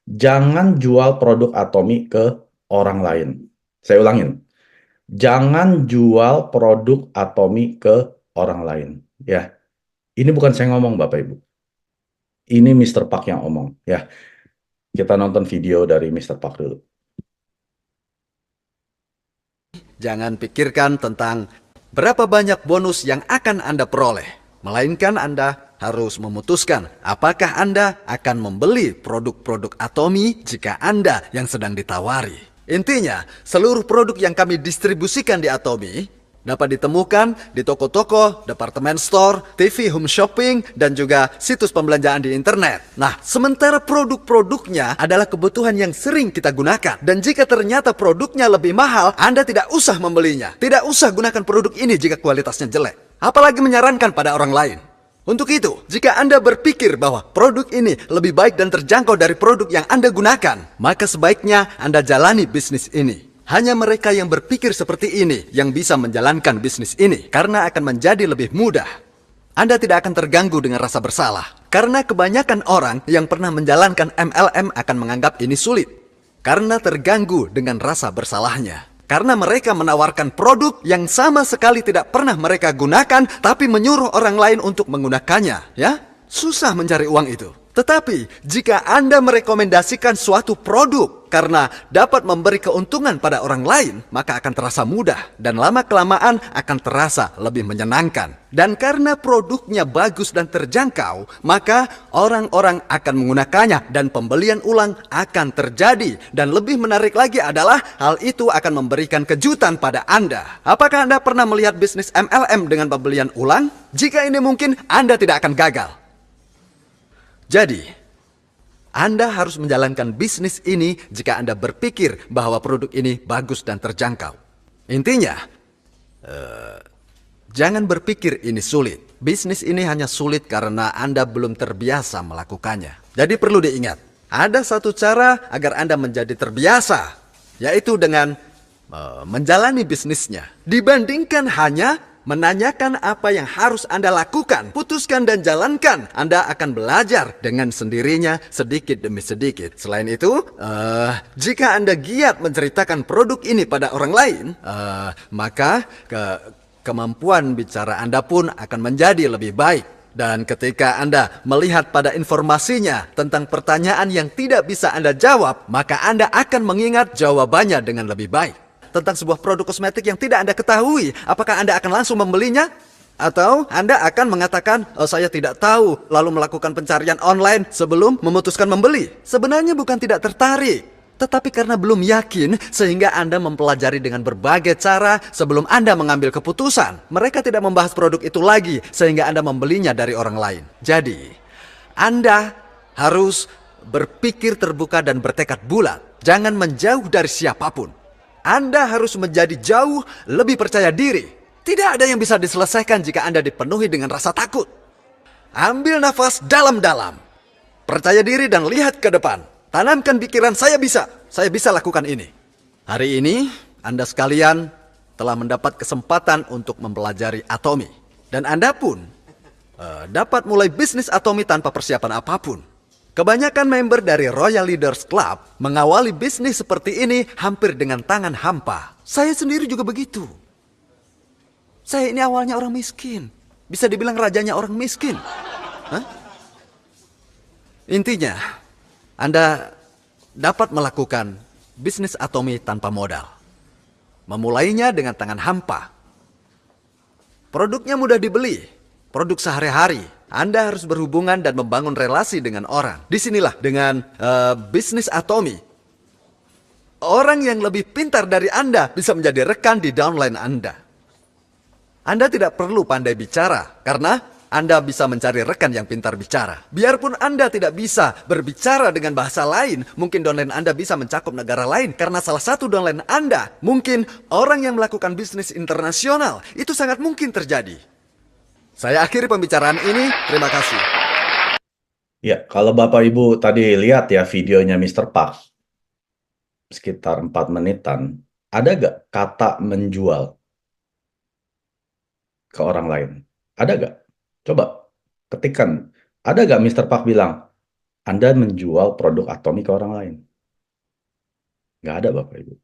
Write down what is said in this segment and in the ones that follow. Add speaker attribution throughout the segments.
Speaker 1: Jangan jual produk Atomi ke orang lain. Saya ulangin, jangan jual produk Atomi ke orang lain. Ya, ini bukan saya ngomong, Bapak Ibu. Ini Mr. Park yang ngomong. Ya, kita nonton video dari Mr. Park dulu.
Speaker 2: Jangan pikirkan tentang berapa banyak bonus yang akan Anda peroleh, melainkan Anda harus memutuskan apakah Anda akan membeli produk-produk Atomi jika Anda yang sedang ditawari. Intinya, seluruh produk yang kami distribusikan di Atomi dapat ditemukan di toko-toko, departemen store, TV home shopping, dan juga situs pembelanjaan di internet. Nah, sementara produk-produknya adalah kebutuhan yang sering kita gunakan. Dan jika ternyata produknya lebih mahal, Anda tidak usah membelinya. Tidak usah gunakan produk ini jika kualitasnya jelek. Apalagi menyarankan pada orang lain. Untuk itu, jika Anda berpikir bahwa produk ini lebih baik dan terjangkau dari produk yang Anda gunakan, maka sebaiknya Anda jalani bisnis ini. Hanya mereka yang berpikir seperti ini yang bisa menjalankan bisnis ini, karena akan menjadi lebih mudah. Anda tidak akan terganggu dengan rasa bersalah, karena kebanyakan orang yang pernah menjalankan MLM akan menganggap ini sulit, karena terganggu dengan rasa bersalahnya. Karena mereka menawarkan produk yang sama sekali tidak pernah mereka gunakan, tapi menyuruh orang lain untuk menggunakannya. Ya, susah mencari uang itu. Tetapi, jika Anda merekomendasikan suatu produk karena dapat memberi keuntungan pada orang lain, maka akan terasa mudah dan lama-kelamaan akan terasa lebih menyenangkan. Dan karena produknya bagus dan terjangkau, maka orang-orang akan menggunakannya dan pembelian ulang akan terjadi. Dan lebih menarik lagi adalah hal itu akan memberikan kejutan pada Anda. Apakah Anda pernah melihat bisnis MLM dengan pembelian ulang? Jika ini mungkin, Anda tidak akan gagal. Jadi, Anda harus menjalankan bisnis ini jika Anda berpikir bahwa produk ini bagus dan terjangkau. Intinya, jangan berpikir ini sulit. Bisnis ini hanya sulit karena Anda belum terbiasa melakukannya. Jadi perlu diingat, ada satu cara agar Anda menjadi terbiasa, yaitu dengan menjalani bisnisnya. Dibandingkan hanya menanyakan apa yang harus Anda lakukan, putuskan dan jalankan. Anda akan belajar dengan sendirinya sedikit demi sedikit. Selain itu, jika Anda giat menceritakan produk ini pada orang lain, maka kemampuan bicara Anda pun akan menjadi lebih baik. Dan ketika Anda melihat pada informasinya tentang pertanyaan yang tidak bisa Anda jawab, maka Anda akan mengingat jawabannya dengan lebih baik. Tentang sebuah produk kosmetik yang tidak Anda ketahui, apakah Anda akan langsung membelinya? Atau Anda akan mengatakan, oh, saya tidak tahu, lalu melakukan pencarian online sebelum memutuskan membeli? Sebenarnya bukan tidak tertarik, tetapi karena belum yakin, sehingga Anda mempelajari dengan berbagai cara sebelum Anda mengambil keputusan. Mereka tidak membahas produk itu lagi, sehingga Anda membelinya dari orang lain. Jadi, Anda harus berpikir terbuka dan bertekad bulat. Jangan menjauh dari siapapun. Anda harus menjadi jauh lebih percaya diri. Tidak ada yang bisa diselesaikan jika Anda dipenuhi dengan rasa takut. Ambil nafas dalam-dalam. Percaya diri dan lihat ke depan. Tanamkan pikiran, saya bisa lakukan ini. Hari ini, Anda sekalian telah mendapat kesempatan untuk mempelajari Atomi. Dan Anda pun dapat mulai bisnis Atomi tanpa persiapan apapun. Kebanyakan member dari Royal Leaders Club mengawali bisnis seperti ini hampir dengan tangan hampa. Saya sendiri juga begitu. Saya ini awalnya orang miskin. Bisa dibilang rajanya orang miskin. Hah? Intinya, Anda dapat melakukan bisnis Atomi tanpa modal. Memulainya dengan tangan hampa. Produknya mudah dibeli. Produk sehari-hari. Anda harus berhubungan dan membangun relasi dengan orang. Disinilah dengan bisnis Atomi. Orang yang lebih pintar dari Anda bisa menjadi rekan di downline Anda. Anda tidak perlu pandai bicara, karena Anda bisa mencari rekan yang pintar bicara. Biarpun Anda tidak bisa berbicara dengan bahasa lain, mungkin downline Anda bisa mencakup negara lain, karena salah satu downline Anda mungkin orang yang melakukan bisnis internasional. Itu sangat mungkin terjadi. Saya akhiri pembicaraan ini, terima kasih.
Speaker 1: Ya, kalau Bapak Ibu tadi lihat ya videonya Mr. Park, sekitar 4 menitan, ada gak kata menjual ke orang lain? Ada gak? Coba ketikkan. Ada gak Mr. Park bilang, Anda menjual produk Atomi ke orang lain. Nggak ada, Bapak Ibu.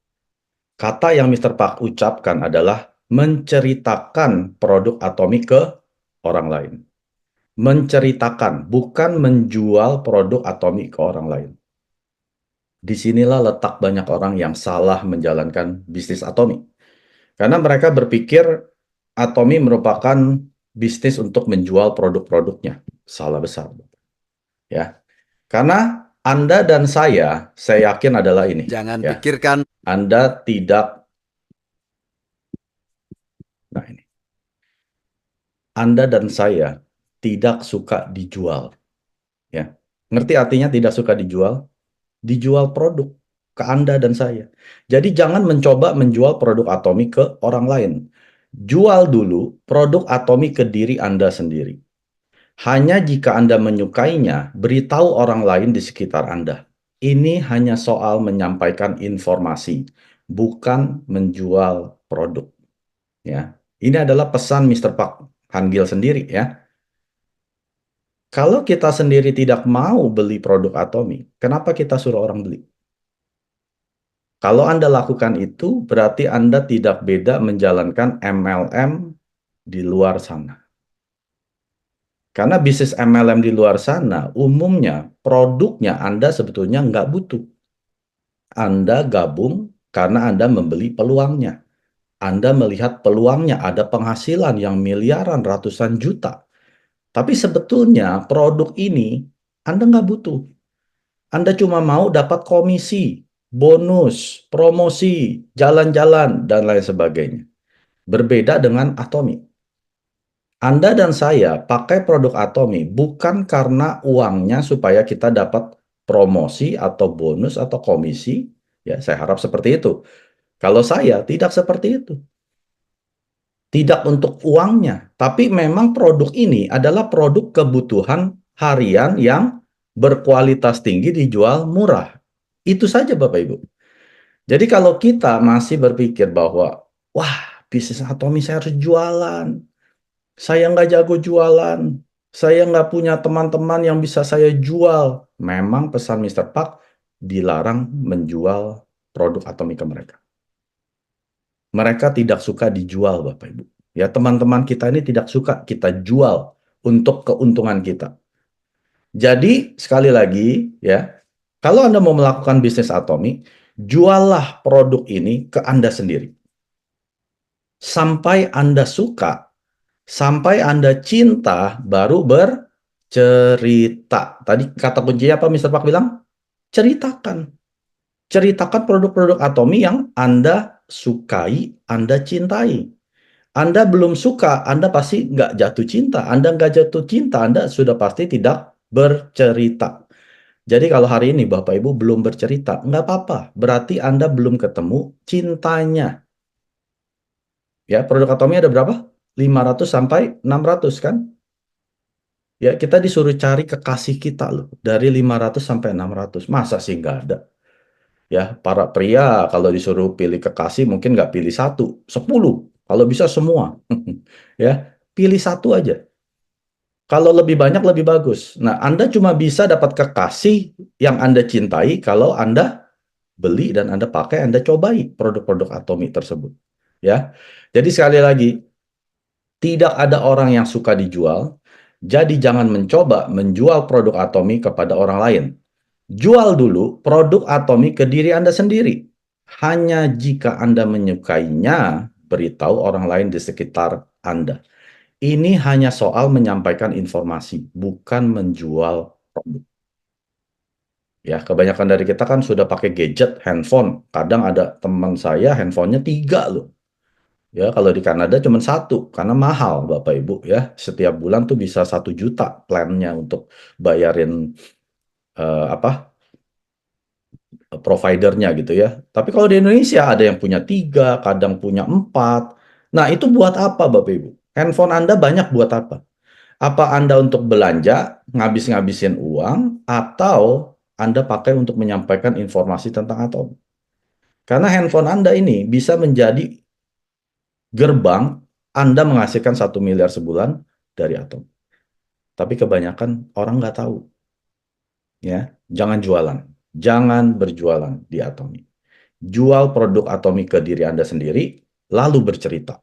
Speaker 1: Kata yang Mr. Park ucapkan adalah menceritakan produk Atomi ke orang lain. Menceritakan, bukan menjual produk Atomi ke orang lain. Disinilah letak banyak orang yang salah menjalankan bisnis Atomi. Karena mereka berpikir Atomi merupakan bisnis untuk menjual produk-produknya. Salah besar. Ya. Karena Anda dan saya yakin adalah ini.
Speaker 2: Jangan
Speaker 1: Ya.
Speaker 2: pikirkan
Speaker 1: Anda tidak, nah ini. Anda dan saya tidak suka dijual. Ya. Ngerti artinya tidak suka dijual? Dijual produk ke Anda dan saya. Jadi jangan mencoba menjual produk Atomi ke orang lain. Jual dulu produk Atomi ke diri Anda sendiri. Hanya jika Anda menyukainya, beritahu orang lain di sekitar Anda. Ini hanya soal menyampaikan informasi, bukan menjual produk. Ya, ini adalah pesan Mr. Park Han-gil sendiri ya. Kalau kita sendiri tidak mau beli produk Atomi, kenapa kita suruh orang beli? Kalau Anda lakukan itu, berarti Anda tidak beda menjalankan MLM di luar sana. Karena bisnis MLM di luar sana, umumnya produknya Anda sebetulnya nggak butuh. Anda gabung karena Anda membeli peluangnya. Anda melihat peluangnya ada penghasilan yang miliaran, ratusan juta. Tapi sebetulnya produk ini Anda nggak butuh. Anda cuma mau dapat komisi, bonus, promosi, jalan-jalan, dan lain sebagainya. Berbeda dengan Atomi. Anda dan saya pakai produk Atomi bukan karena uangnya supaya kita dapat promosi atau bonus atau komisi. Ya, saya harap seperti itu. Kalau saya tidak seperti itu. Tidak untuk uangnya, tapi memang produk ini adalah produk kebutuhan harian yang berkualitas tinggi dijual murah. Itu saja Bapak Ibu. Jadi kalau kita masih berpikir bahwa, wah bisnis Atomi saya harus jualan, saya nggak jago jualan, saya nggak punya teman-teman yang bisa saya jual. Memang pesan Mr. Park dilarang menjual produk Atomi ke mereka. Mereka tidak suka dijual, Bapak Ibu. Ya, teman-teman kita ini tidak suka kita jual untuk keuntungan kita. Jadi, sekali lagi, ya, kalau Anda mau melakukan bisnis Atomi, juallah produk ini ke Anda sendiri. Sampai Anda suka, sampai Anda cinta, baru bercerita. Tadi kata kuncinya apa Mr. Pak bilang? Ceritakan. Ceritakan produk-produk Atomi yang Anda sukai, Anda cintai. Anda belum suka, Anda pasti nggak jatuh cinta. Anda nggak jatuh cinta, Anda sudah pasti tidak bercerita. Jadi kalau hari ini Bapak Ibu belum bercerita, nggak apa-apa. Berarti Anda belum ketemu cintanya. Ya, produk Atomi ada berapa? 500 sampai 600 kan? Ya, kita disuruh cari kekasih kita loh. Dari 500 sampai 600. Masa sih nggak ada? Ya, para pria kalau disuruh pilih kekasih mungkin nggak pilih satu, 10. Kalau bisa semua. Ya, pilih satu aja. Kalau lebih banyak lebih bagus. Nah, Anda cuma bisa dapat kekasih yang Anda cintai kalau Anda beli dan Anda pakai, Anda cobai produk-produk Atomi tersebut. Ya. Jadi sekali lagi, tidak ada orang yang suka dijual. Jadi jangan mencoba menjual produk Atomi kepada orang lain. Jual dulu produk Atomi ke diri Anda sendiri. Hanya jika Anda menyukainya, beritahu orang lain di sekitar Anda. Ini hanya soal menyampaikan informasi, bukan menjual produk. Ya, kebanyakan dari kita kan sudah pakai gadget, handphone. Kadang ada teman saya handphonenya 3 loh. Ya, kalau di Kanada cuma satu, karena mahal Bapak Ibu ya. Setiap bulan tuh bisa 1 juta plannya untuk bayarin apa providernya gitu ya. Tapi kalau di Indonesia ada yang punya 3, kadang punya 4. Nah, itu buat apa Bapak Ibu? Handphone Anda banyak buat apa? Apa Anda untuk belanja, ngabis-ngabisin uang, atau Anda pakai untuk menyampaikan informasi tentang atom? Karena handphone Anda ini bisa menjadi gerbang Anda menghasilkan 1 miliar sebulan dari atom. Tapi kebanyakan orang nggak tahu. ya, jangan jualan, jangan berjualan di Atomi. Jual produk Atomi ke diri Anda sendiri, lalu bercerita.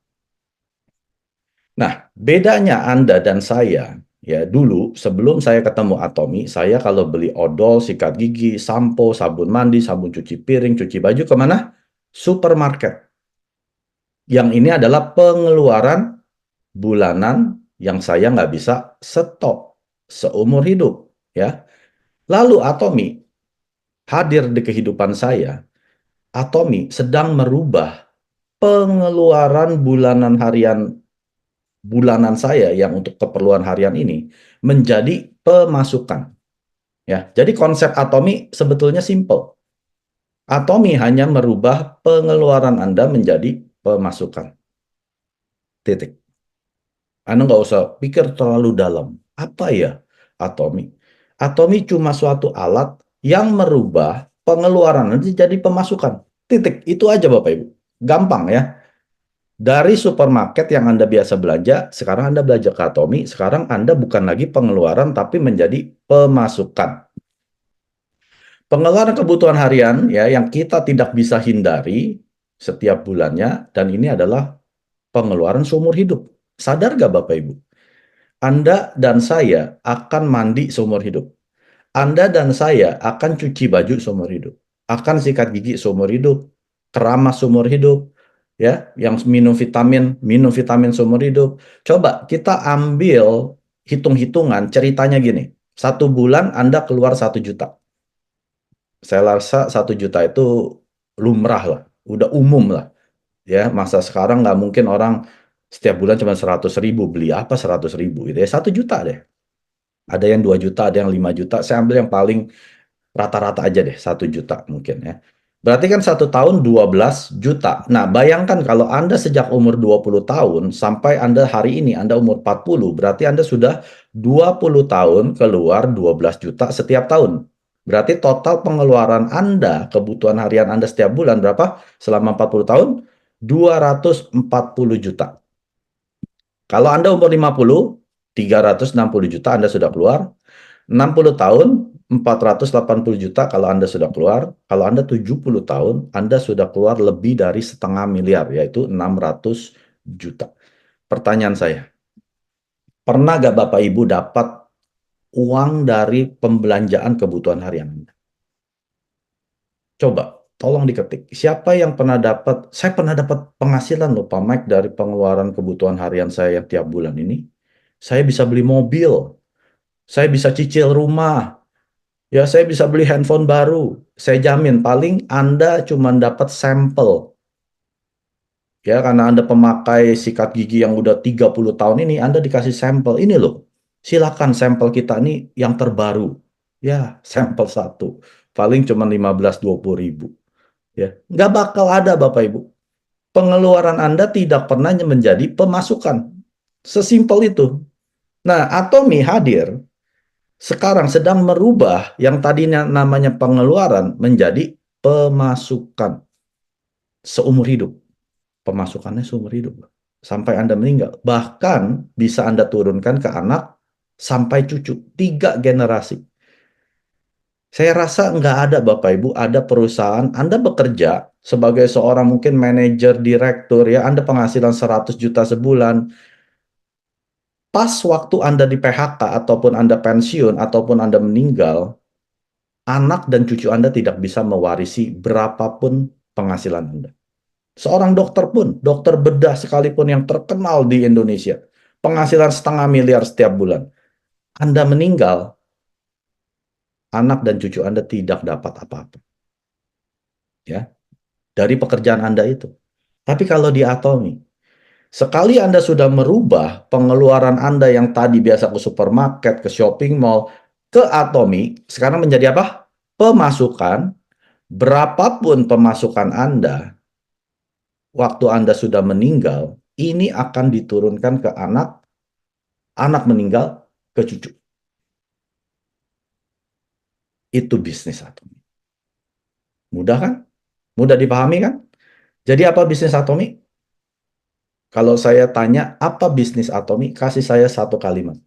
Speaker 1: Nah, bedanya Anda dan saya, ya dulu sebelum saya ketemu Atomi, saya kalau beli odol, sikat gigi, sampo, sabun mandi, sabun cuci piring, cuci baju, kemana? Supermarket. Yang ini adalah pengeluaran bulanan yang saya nggak bisa stop seumur hidup, ya. Lalu Atomi hadir di kehidupan saya. Atomi sedang merubah pengeluaran bulanan saya yang untuk keperluan harian ini menjadi pemasukan. Ya, jadi konsep Atomi sebetulnya simple. Atomi hanya merubah pengeluaran Anda menjadi pemasukan. Titik. Anda nggak usah pikir terlalu dalam. Apa ya Atomi? Atomi cuma suatu alat yang merubah pengeluaran Anda jadi pemasukan. Titik. Itu aja Bapak Ibu. Gampang ya. Dari supermarket yang Anda biasa belanja, sekarang Anda belanja ke Atomi, sekarang Anda bukan lagi pengeluaran, tapi menjadi pemasukan. Pengeluaran kebutuhan harian ya yang kita tidak bisa hindari setiap bulannya, dan ini adalah pengeluaran seumur hidup. Sadar gak Bapak Ibu? Anda dan saya akan mandi seumur hidup. Anda dan saya akan cuci baju seumur hidup, akan sikat gigi seumur hidup, keramas seumur hidup, ya, yang minum vitamin seumur hidup. Coba kita ambil hitung-hitungan, ceritanya gini, 1 bulan Anda keluar 1 juta. Saya rasa 1 juta itu lumrah lah, udah umum lah, ya. Masa sekarang nggak mungkin orang setiap bulan cuma 100.000, beli apa 100.000 gitu ya, 1 juta deh. Ada yang 2 juta, ada yang 5 juta. Saya ambil yang paling rata-rata aja deh, 1 juta mungkin ya. Berarti kan 1 tahun 12 juta. Nah, bayangkan kalau Anda sejak umur 20 tahun sampai Anda hari ini, Anda umur 40, berarti Anda sudah 20 tahun keluar 12 juta setiap tahun. Berarti total pengeluaran Anda, kebutuhan harian Anda setiap bulan berapa? Selama 40 tahun, 240 juta. Kalau Anda umur 50, 360 juta Anda sudah keluar. 60 tahun, 480 juta kalau Anda sudah keluar. Kalau Anda 70 tahun, Anda sudah keluar lebih dari 500 miliar, yaitu 600 juta. Pertanyaan saya, pernah gak Bapak Ibu dapat uang dari pembelanjaan kebutuhan harian Anda? Coba, tolong diketik. Siapa yang pernah dapat, saya pernah dapat penghasilan loh Pak Mike dari pengeluaran kebutuhan harian saya yang tiap bulan ini. Saya bisa beli mobil, saya bisa cicil rumah, ya, saya bisa beli handphone baru. Saya jamin paling Anda cuma dapat sampel. Ya, karena Anda pemakai sikat gigi yang udah 30 tahun ini, Anda dikasih sampel. Ini loh, silakan sampel kita ini yang terbaru. Ya, sampel satu. Paling cuma 15-20 ribu. Ya, nggak bakal ada Bapak Ibu. Pengeluaran Anda tidak pernah menjadi pemasukan. Sesimpel itu. Nah, Atomi hadir sekarang sedang merubah yang tadinya namanya pengeluaran menjadi pemasukan seumur hidup. Pemasukannya seumur hidup. Sampai Anda meninggal. Bahkan bisa Anda turunkan ke anak sampai cucu. 3 generasi. Saya rasa nggak ada Bapak Ibu, ada perusahaan, Anda bekerja sebagai seorang mungkin manajer, direktur, ya, Anda penghasilan 100 juta sebulan. Pas waktu Anda di PHK, ataupun Anda pensiun, ataupun Anda meninggal, anak dan cucu Anda tidak bisa mewarisi berapapun penghasilan Anda. Seorang dokter pun, dokter bedah sekalipun yang terkenal di Indonesia, penghasilan 500 miliar setiap bulan. Anda meninggal, anak dan cucu Anda tidak dapat apa-apa. Ya, dari pekerjaan Anda itu. Tapi kalau di Atomi, sekali Anda sudah merubah pengeluaran Anda yang tadi biasa ke supermarket, ke shopping mall, ke Atomi, sekarang menjadi apa? Pemasukan. Berapapun pemasukan Anda, waktu Anda sudah meninggal, ini akan diturunkan ke anak, anak meninggal ke cucu. Itu bisnis Atomi. Mudah kan? Mudah dipahami kan? Jadi apa bisnis Atomi? Kalau saya tanya apa bisnis Atomi, kasih saya 1 kalimat.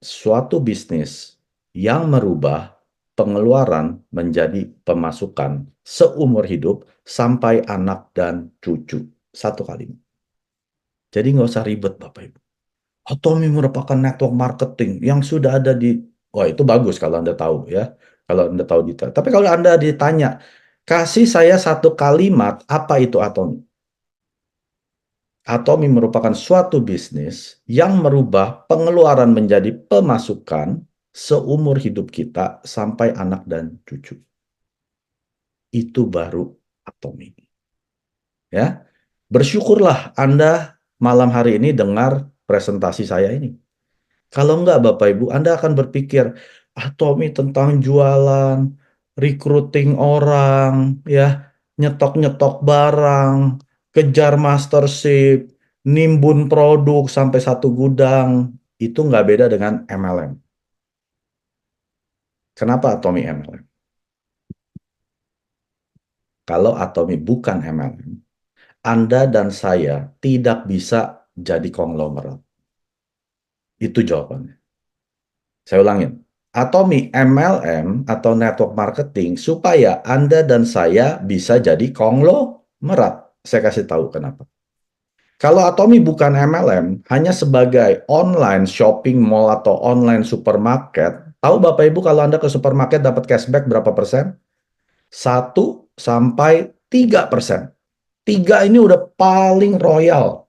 Speaker 1: suatu bisnis yang merubah pengeluaran menjadi pemasukan seumur hidup sampai anak dan cucu. Satu kalimat. Jadi nggak usah ribet, Bapak Ibu. Atomi merupakan network marketing yang sudah ada di... Wah, itu bagus kalau Anda tahu ya. Kalau Anda tahu detail. Tapi kalau Anda ditanya, kasih saya satu kalimat, apa itu Atomi? Atomi merupakan suatu bisnis yang merubah pengeluaran menjadi pemasukan seumur hidup kita sampai anak dan cucu. Itu baru Atomi. Ya, bersyukurlah Anda malam hari ini dengar presentasi saya ini. Kalau enggak, Bapak Ibu, Anda akan berpikir, ah Tommy tentang jualan, recruiting orang, ya, nyetok-nyetok barang, kejar mastership, nimbun produk sampai satu gudang. Itu nggak beda dengan MLM. Kenapa Tommy MLM? Kalau Atomi bukan MLM, Anda dan saya tidak bisa jadi konglomerat. Itu jawabannya. Saya ulangin. Atomi MLM atau network marketing supaya Anda dan saya bisa jadi konglomerat. Saya kasih tahu kenapa. Kalau Atomi bukan MLM, hanya sebagai online shopping mall atau online supermarket, tahu Bapak Ibu kalau Anda ke supermarket dapat cashback berapa persen? 1 sampai 3%. 3 ini udah paling royal.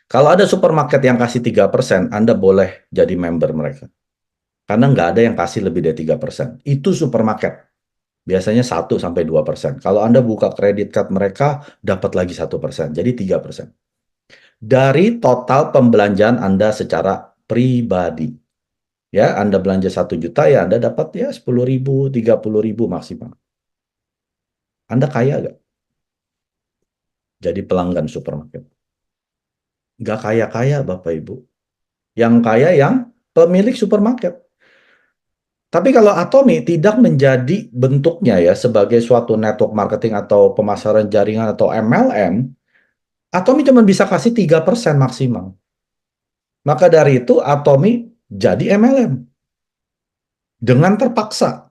Speaker 1: Kalau ada supermarket yang kasih 3%, Anda boleh jadi member mereka. Karena nggak ada yang kasih lebih dari 3%. Itu supermarket. Biasanya 1 sampai 2%. Kalau Anda buka kredit card mereka, dapat lagi 1%. Jadi 3%. Dari total pembelanjaan Anda secara pribadi. Ya, Anda belanja 1 juta, ya Anda dapat ya 10.000, 30.000 maksimal. Anda kaya nggak? Jadi pelanggan supermarket. Nggak kaya-kaya, Bapak Ibu. Yang kaya yang pemilik supermarket. Tapi kalau Atomi tidak menjadi bentuknya ya sebagai suatu network marketing atau pemasaran jaringan atau MLM, Atomi cuma bisa kasih 3% maksimal. Maka dari itu Atomi jadi MLM. Dengan terpaksa.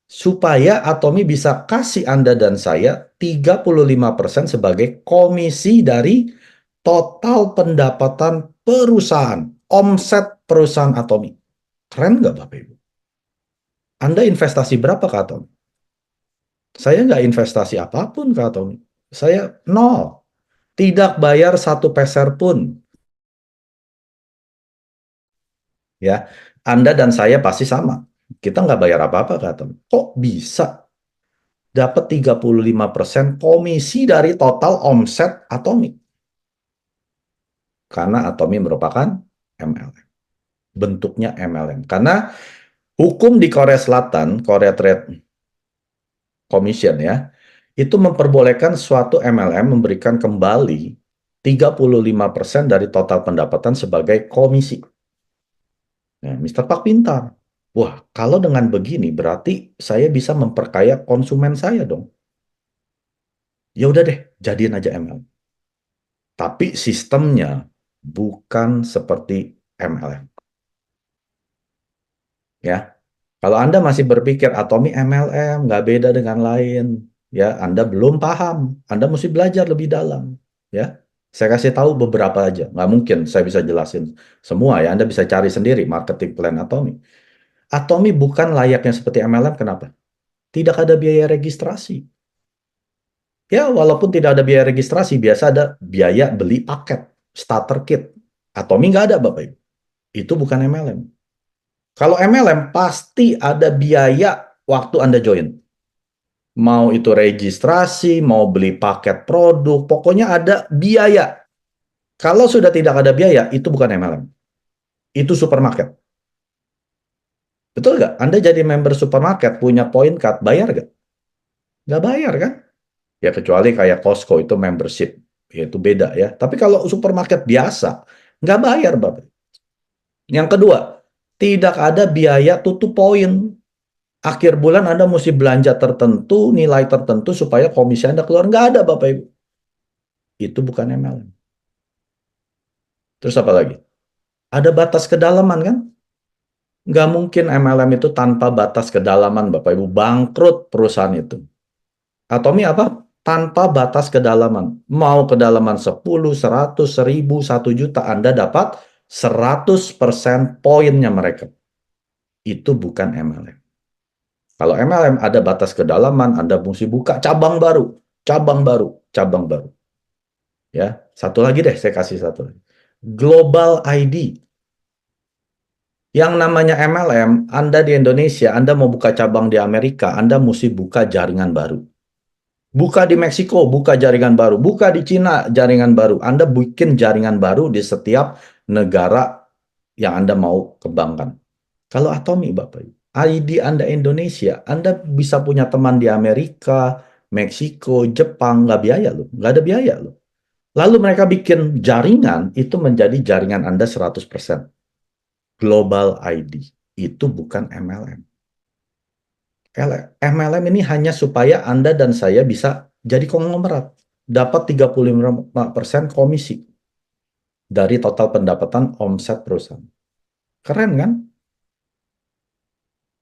Speaker 1: Supaya Atomi bisa kasih Anda dan saya 35% sebagai komisi dari total pendapatan perusahaan. Omset perusahaan Atomi. Keren nggak Bapak Ibu? Anda investasi berapa ke Atomi? Saya nggak investasi apapun ke Atomi. Saya nol. Tidak bayar 1 peser pun. Ya, Anda dan saya pasti sama. Kita nggak bayar apa-apa ke Atomi. Kok bisa dapat 35% komisi dari total omset Atomi? Karena Atomi merupakan MLM. Bentuknya MLM. Karena hukum di Korea Selatan, Korea Trade Commission ya, itu memperbolehkan suatu MLM memberikan kembali 35% dari total pendapatan sebagai komisi. Nah, Mr. Pak pintar. Wah, kalau dengan begini berarti saya bisa memperkaya konsumen saya dong. Ya udah deh, jadiin aja MLM. Tapi sistemnya bukan seperti MLM. Ya, kalau Anda masih berpikir Atomi MLM nggak beda dengan lain, ya Anda belum paham. Anda mesti belajar lebih dalam. Ya, saya kasih tahu beberapa aja. Nggak mungkin saya bisa jelasin semua ya. Anda bisa cari sendiri marketing plan Atomi. Atomi bukan layaknya seperti MLM. Kenapa? Tidak ada biaya registrasi. Ya, walaupun tidak ada biaya registrasi, biasa ada biaya beli paket, starter kit. Atomi nggak ada, Bapak Ibu. Itu bukan MLM. Kalau MLM, pasti ada biaya waktu Anda join. Mau itu registrasi, mau beli paket produk, pokoknya ada biaya. Kalau sudah tidak ada biaya, itu bukan MLM. Itu supermarket. Betul nggak? Anda jadi member supermarket, punya point card, bayar nggak? Nggak bayar kan? Ya kecuali kayak Costco itu membership, ya itu beda ya. Tapi kalau supermarket biasa, nggak bayar Bapak. Yang kedua, tidak ada biaya tutup poin. Akhir bulan Anda mesti belanja tertentu, nilai tertentu supaya komisi Anda keluar. Nggak ada Bapak Ibu. Itu bukan MLM. Terus apa lagi? Ada batas kedalaman kan? Nggak mungkin MLM itu tanpa batas kedalaman, Bapak Ibu. Bangkrut perusahaan itu. Atomi apa? Tanpa batas kedalaman. Mau kedalaman 10, 100, 1000, 1 juta, Anda dapat 100% poinnya mereka. Itu bukan MLM. Kalau MLM ada batas kedalaman, Anda mesti buka cabang baru, cabang baru, cabang baru. Ya, satu lagi deh, saya kasih satu lagi. Global ID. Yang namanya MLM, Anda di Indonesia, Anda mau buka cabang di Amerika, Anda mesti buka jaringan baru. Buka di Meksiko, buka jaringan baru. Buka di Cina, jaringan baru. Anda bikin jaringan baru di setiap negara yang Anda mau kembangkan. Kalau Atomi, Bapak Ibu, ID Anda Indonesia, Anda bisa punya teman di Amerika, Meksiko, Jepang, nggak biaya loh. Nggak ada biaya loh. Lalu mereka bikin jaringan, itu menjadi jaringan Anda 100%. Global ID. Itu bukan MLM. MLM ini hanya supaya Anda dan saya bisa jadi konglomerat. Dapat 35% komisi dari total pendapatan omset perusahaan. Keren kan?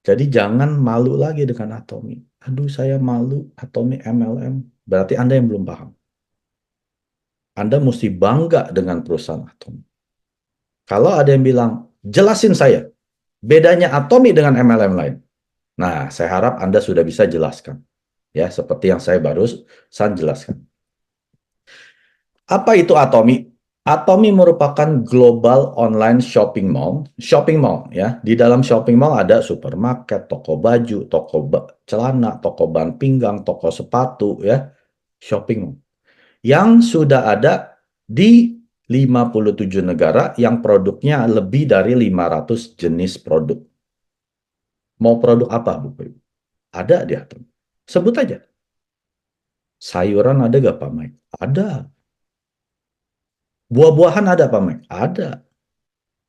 Speaker 1: Jadi jangan malu lagi dengan Atomi. Aduh, saya malu Atomi MLM. Berarti Anda yang belum paham. Anda mesti bangga dengan perusahaan Atomi. Kalau ada yang bilang, jelasin saya, bedanya Atomi dengan MLM lain. Nah, saya harap Anda sudah bisa jelaskan. Ya, seperti yang saya barusan jelaskan. Apa itu Atomi? Atomi merupakan global online shopping mall. Shopping mall ya. Di dalam shopping mall ada supermarket, toko baju, toko celana, toko bahan pinggang, toko sepatu ya. Shopping mall. Yang sudah ada di 57 negara yang produknya lebih dari 500 jenis produk. Mau produk apa, Bu? Ada di Atomi. Sebut aja. Sayuran ada gak, Pak Mike? Ada. Buah-buahan ada, Pak Mike? Ada.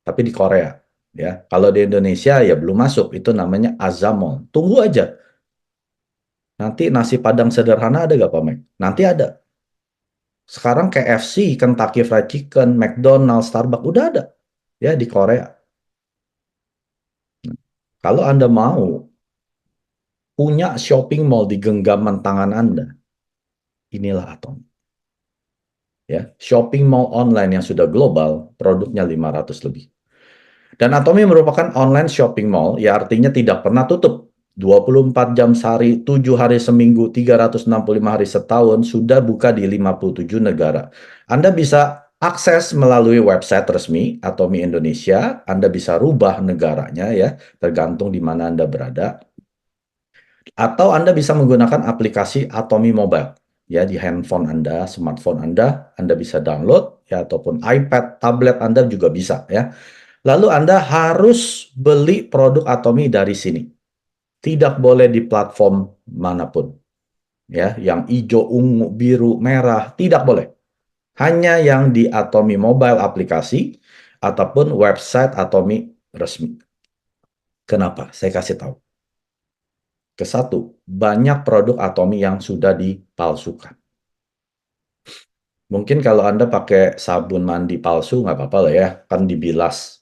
Speaker 1: Tapi di Korea. Ya, kalau di Indonesia ya belum masuk. Itu namanya Azamol. Tunggu aja. Nanti nasi Padang sederhana ada gak, Pak Mike? Nanti ada. Sekarang KFC, Kentucky Fried Chicken, McDonald's, Starbucks udah ada ya di Korea. Kalau Anda mau punya shopping mall di genggaman tangan Anda, inilah Atom. Ya, shopping mall online yang sudah global, produknya 500 lebih. Dan Atomi merupakan online shopping mall, ya artinya tidak pernah tutup. 24 jam sehari, 7 hari seminggu, 365 hari setahun, sudah buka di 57 negara. Anda bisa akses melalui website resmi Atomi Indonesia, Anda bisa rubah negaranya ya, tergantung di mana Anda berada. Atau Anda bisa menggunakan aplikasi Atomi Mobile. Ya, di handphone Anda, smartphone Anda bisa download, ya, ataupun iPad, tablet Anda juga bisa ya. Lalu Anda harus beli produk Atomi dari sini. Tidak boleh di platform manapun. Ya, yang hijau, ungu, biru, merah, tidak boleh. Hanya yang di Atomi Mobile aplikasi ataupun website Atomi resmi. Kenapa? Saya kasih tahu. Kesatu, banyak produk Atomi yang sudah dipalsukan. Mungkin kalau Anda pakai sabun mandi palsu, nggak apa-apa lah ya, kan dibilas.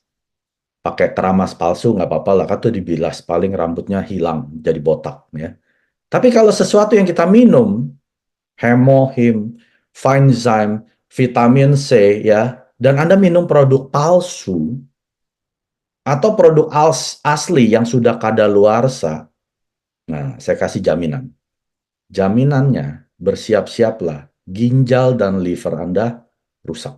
Speaker 1: Pakai keramas palsu nggak apa-apa lah, kan tuh dibilas, paling rambutnya hilang, jadi botak. Ya. Tapi kalau sesuatu yang kita minum, hemohim, Finzyme, vitamin C, ya, dan Anda minum produk palsu, atau produk asli yang sudah kadaluarsa, nah, saya kasih jaminan. Jaminannya, bersiap-siaplah, ginjal dan liver Anda rusak.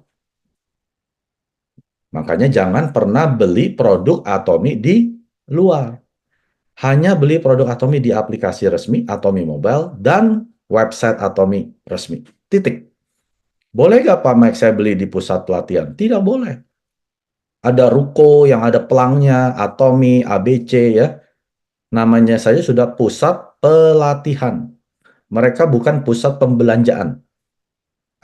Speaker 1: Makanya jangan pernah beli produk Atomi di luar. Hanya beli produk Atomi di aplikasi resmi Atomi Mobile dan website Atomi resmi. Titik. Boleh nggak Pak Mike saya beli di pusat pelatihan? Tidak boleh. Ada ruko yang ada pelangnya, Atomi, ABC ya. Namanya saja sudah pusat pelatihan. Mereka bukan pusat pembelanjaan.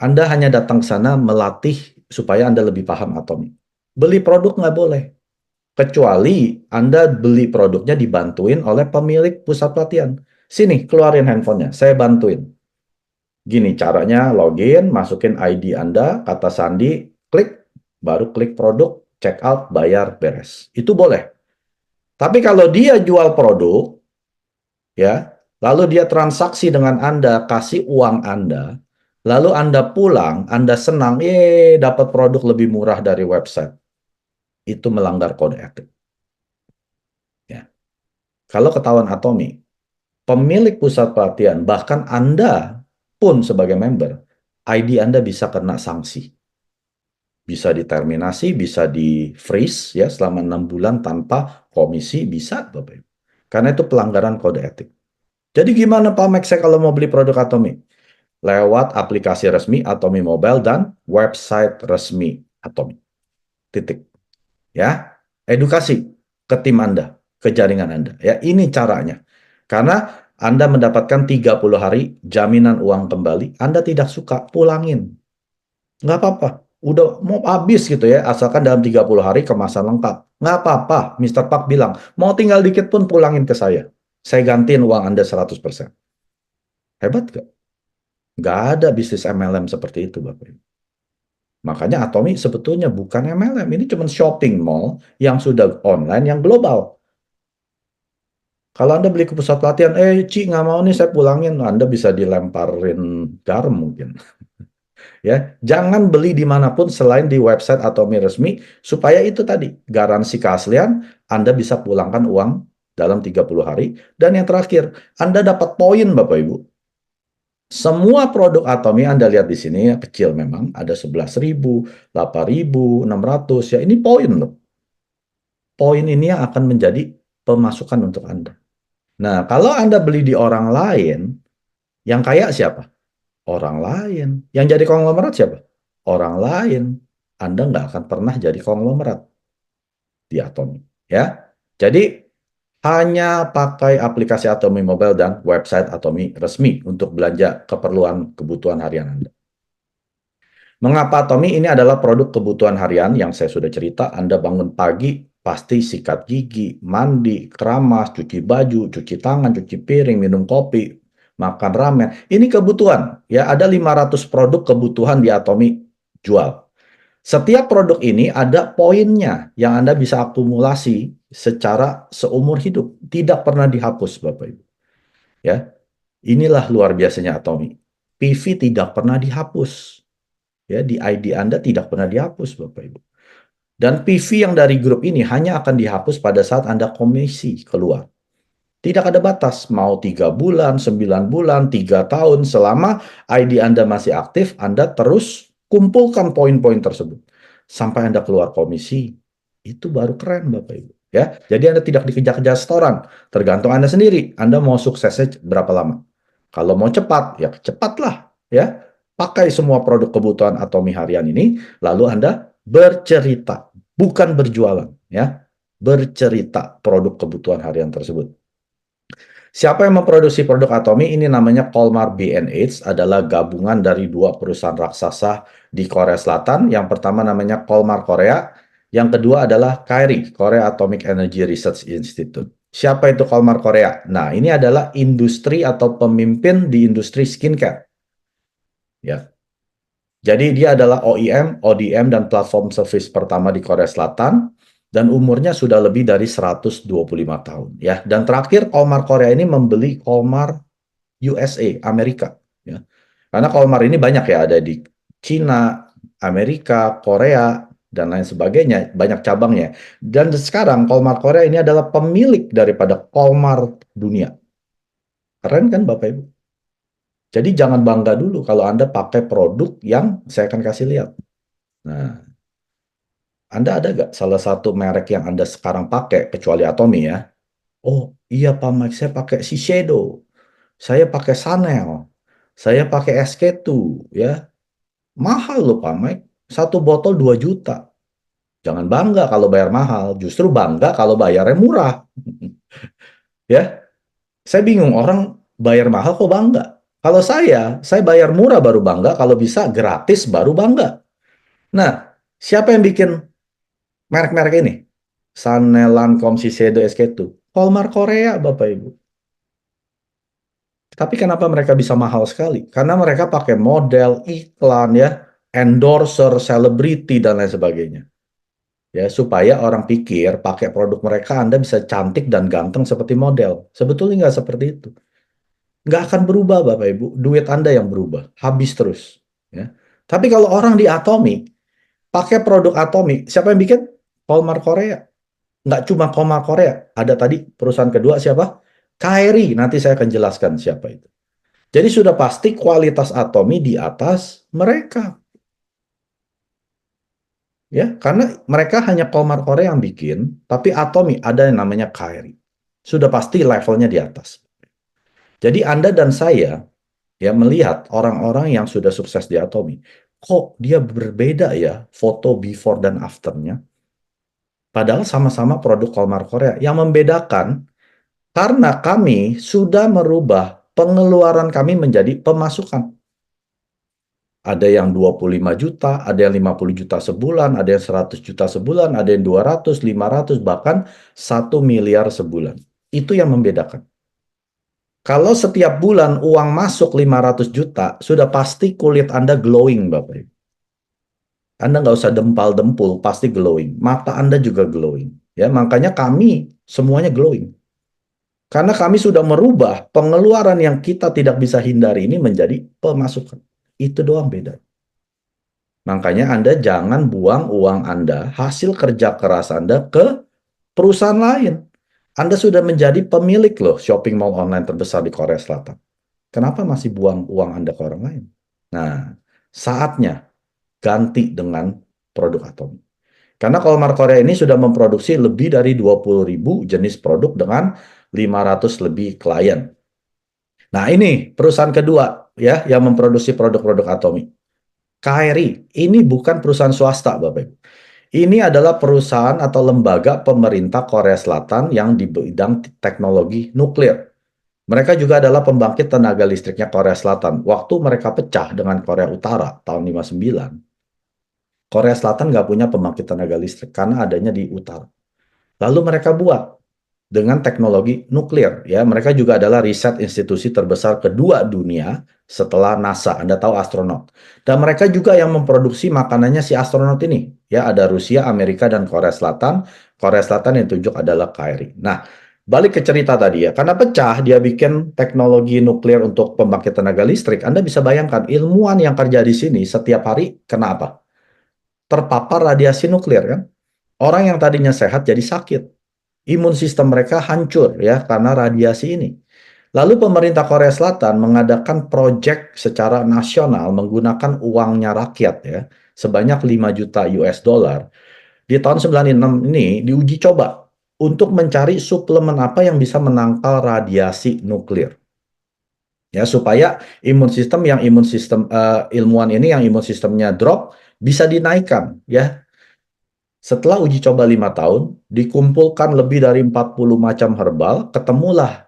Speaker 1: Anda hanya datang ke sana melatih supaya Anda lebih paham Atomi. Beli produk nggak boleh. Kecuali Anda beli produknya dibantuin oleh pemilik pusat pelatihan. Sini, keluarin handphonenya, saya bantuin. Gini caranya, login, masukin ID Anda, kata sandi, klik, baru klik produk, check out, bayar, beres. Itu boleh. Tapi kalau dia jual produk, ya, lalu dia transaksi dengan Anda, kasih uang Anda, lalu Anda pulang, Anda senang, dapat produk lebih murah dari website. Itu melanggar kode etik. Ya. Kalau ketahuan Atomi, pemilik pusat pelatihan, bahkan Anda pun sebagai member, ID Anda bisa kena sanksi. Bisa diterminasi, bisa di freeze ya selama 6 bulan tanpa komisi, bisa Bapak Ibu. Karena itu pelanggaran kode etik. Jadi gimana Pak Max saya kalau mau beli produk Atomi? Lewat aplikasi resmi Atomi Mobile dan website resmi Atomi. Titik. Ya, edukasi ke tim Anda, ke jaringan Anda. Ya, ini caranya. Karena Anda mendapatkan 30 hari jaminan uang kembali, Anda tidak suka, pulangin. Nggak apa-apa. Udah mau habis gitu ya, asalkan dalam 30 hari kemasan lengkap. Nggak apa-apa, Mister Park bilang, mau tinggal dikit pun pulangin ke saya. Saya gantiin uang Anda 100%. Hebat nggak? Nggak ada bisnis MLM seperti itu, Bapak Ibu. Makanya Atomi sebetulnya bukan MLM, ini cuma shopping mall yang sudah online, yang global. Kalau Anda beli ke pusat pelatihan, Ci nggak mau nih saya pulangin, Anda bisa dilemparin garam mungkin. Ya, jangan beli dimanapun selain di website Atomi resmi, supaya itu tadi, garansi keaslian, Anda bisa pulangkan uang dalam 30 hari. Dan yang terakhir, Anda dapat poin Bapak Ibu. Semua produk Atomi Anda lihat di sini, ya, kecil memang, ada 11.000, 8.000, 600, ya ini poin loh. Poin ini yang akan menjadi pemasukan untuk Anda. Nah, kalau Anda beli di orang lain, yang kaya siapa? Orang lain. Yang jadi konglomerat siapa? Orang lain. Anda nggak akan pernah jadi konglomerat di Atomi. Ya, jadi hanya pakai aplikasi Atomi Mobile dan website Atomi resmi untuk belanja keperluan kebutuhan harian Anda. Mengapa Atomi ini adalah produk kebutuhan harian yang saya sudah cerita. Anda bangun pagi, pasti sikat gigi, mandi, keramas, cuci baju, cuci tangan, cuci piring, minum kopi, makan ramen. Ini kebutuhan. Ya, ada 500 produk kebutuhan di Atomi jual. Setiap produk ini ada poinnya yang Anda bisa akumulasi secara seumur hidup. Tidak pernah dihapus, Bapak Ibu. Ya, inilah luar biasanya Atomi. PV tidak pernah dihapus. Ya, di ID Anda tidak pernah dihapus, Bapak Ibu. Dan PV yang dari grup ini hanya akan dihapus pada saat Anda komisi keluar. Tidak ada batas, mau 3 bulan, 9 bulan, 3 tahun, selama ID Anda masih aktif, Anda terus kumpulkan poin-poin tersebut. Sampai Anda keluar komisi, itu baru keren Bapak Ibu. Ya, jadi Anda tidak dikejar-kejar setoran, tergantung Anda sendiri. Anda mau suksesnya berapa lama? Kalau mau cepat, ya cepatlah. Ya, pakai semua produk kebutuhan Atomi harian ini, lalu Anda bercerita, bukan berjualan. Ya, bercerita produk kebutuhan harian tersebut. Siapa yang memproduksi produk Atomi? Ini namanya Colmar B&H, adalah gabungan dari dua perusahaan raksasa di Korea Selatan. Yang pertama namanya Colmar Korea, yang kedua adalah KAIRI, Korea Atomic Energy Research Institute. Siapa itu Colmar Korea? Nah, ini adalah industri atau pemimpin di industri skincare. Ya. Jadi dia adalah OEM, ODM, dan platform service pertama di Korea Selatan, dan umurnya sudah lebih dari 125 tahun. Ya. Dan terakhir, Colmar Korea ini membeli Colmar USA, Amerika. Ya. Karena Colmar ini banyak ya, ada di Cina, Amerika, Korea, dan lain sebagainya, banyak cabangnya. Dan sekarang Colmar Korea ini adalah pemilik daripada Colmar dunia. Keren kan Bapak Ibu? Jadi jangan bangga dulu kalau Anda pakai produk yang saya akan kasih lihat. Nah, Anda ada nggak salah satu merek yang Anda sekarang pakai, kecuali Atomi ya? Oh iya Pak Mike, saya pakai Shiseido, saya pakai Chanel, saya pakai SK2, ya. Mahal loh Pak Mike, satu botol 2 juta. Jangan bangga kalau bayar mahal, justru bangga kalau bayarnya murah. Ya, saya bingung orang bayar mahal kok bangga. Kalau saya bayar murah baru bangga, kalau bisa gratis baru bangga. Nah, siapa yang bikin merek-merek ini? Chanel, Lancome, Shiseido, SK2. Hallmark Korea, Bapak Ibu. Tapi kenapa mereka bisa mahal sekali? Karena mereka pakai model, iklan ya, endorser, selebriti, dan lain sebagainya. Ya, supaya orang pikir pakai produk mereka Anda bisa cantik dan ganteng seperti model. Sebetulnya nggak seperti itu. Nggak akan berubah, Bapak Ibu. Duit Anda yang berubah. Habis terus. Ya. Tapi kalau orang di Atomy, pakai produk Atomy, siapa yang bikin? Kolmar Korea. Nggak cuma Kolmar Korea. Ada tadi perusahaan kedua siapa? KRI. Nanti saya akan jelaskan siapa itu. Jadi sudah pasti kualitas Atomy di atas mereka. Ya, karena mereka hanya Kolmar Korea yang bikin, tapi Atomy ada yang namanya KRI. Sudah pasti levelnya di atas. Jadi Anda dan saya ya melihat orang-orang yang sudah sukses di Atomy, kok dia berbeda ya foto before dan afternya. Padahal sama-sama produk Kolmar Korea. Yang membedakan karena kami sudah merubah pengeluaran kami menjadi pemasukan. Ada yang 25 juta, ada yang 50 juta sebulan, ada yang 100 juta sebulan, ada yang 200, 500, bahkan 1 miliar sebulan. Itu yang membedakan. Kalau setiap bulan uang masuk 500 juta, sudah pasti kulit Anda glowing, Bapak Ibu. Anda nggak usah dempal-dempul, pasti glowing. Mata Anda juga glowing. Ya, makanya kami semuanya glowing. Karena kami sudah merubah pengeluaran yang kita tidak bisa hindari ini menjadi pemasukan. Itu doang beda. Makanya Anda jangan buang uang Anda, hasil kerja keras Anda ke perusahaan lain. Anda sudah menjadi pemilik loh shopping mall online terbesar di Korea Selatan. Kenapa masih buang uang Anda ke orang lain? Nah, saatnya ganti dengan produk Atomy. Karena Kolmar Korea ini sudah memproduksi lebih dari 20.000 jenis produk dengan 500 lebih klien. Nah, ini perusahaan kedua ya yang memproduksi produk-produk Atomy. KRI ini bukan perusahaan swasta, Bapak Ibu. Ini adalah perusahaan atau lembaga pemerintah Korea Selatan yang di bidang teknologi nuklir. Mereka juga adalah pembangkit tenaga listriknya Korea Selatan. Waktu mereka pecah dengan Korea Utara tahun 59, Korea Selatan nggak punya pembangkit tenaga listrik karena adanya di utara. Lalu mereka buat dengan teknologi nuklir. Ya, mereka juga adalah riset institusi terbesar kedua dunia setelah NASA. Anda tahu astronot. Dan mereka juga yang memproduksi makanannya si astronot ini. Ya, ada Rusia, Amerika, dan Korea Selatan. Korea Selatan yang tunjuk adalah KRI. Nah, balik ke cerita tadi ya. Karena pecah, dia bikin teknologi nuklir untuk pembangkit tenaga listrik. Anda bisa bayangkan ilmuwan yang kerja di sini setiap hari kena apa? Terpapar radiasi nuklir kan. Orang yang tadinya sehat jadi sakit. Imun sistem mereka hancur ya karena radiasi ini. Lalu pemerintah Korea Selatan mengadakan proyek secara nasional menggunakan uangnya rakyat ya sebanyak 5 juta US dollar. Di tahun 96 ini diuji coba untuk mencari suplemen apa yang bisa menangkal radiasi nuklir. Ya supaya imun sistem ilmuwan ini yang imun sistemnya drop bisa dinaikkan ya. Setelah uji coba 5 tahun, dikumpulkan lebih dari 40 macam herbal, ketemulah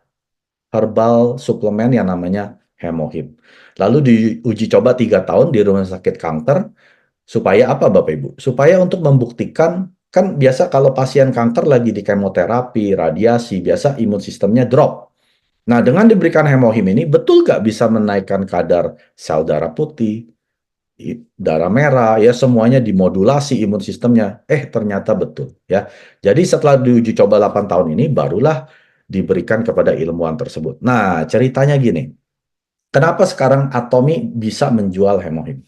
Speaker 1: herbal suplemen yang namanya Hemohim. Lalu diuji coba 3 tahun di rumah sakit kanker, supaya apa Bapak Ibu? Supaya untuk membuktikan, kan biasa kalau pasien kanker lagi di kemoterapi, radiasi, biasa imun sistemnya drop. Nah, dengan diberikan Hemohim ini, betul nggak bisa menaikkan kadar sel darah putih, darah merah, ya semuanya dimodulasi imun sistemnya. Ternyata betul ya. Jadi setelah diuji coba 8 tahun ini barulah diberikan kepada ilmuwan tersebut. Nah, ceritanya gini. Kenapa sekarang Atomy bisa menjual Hemohim?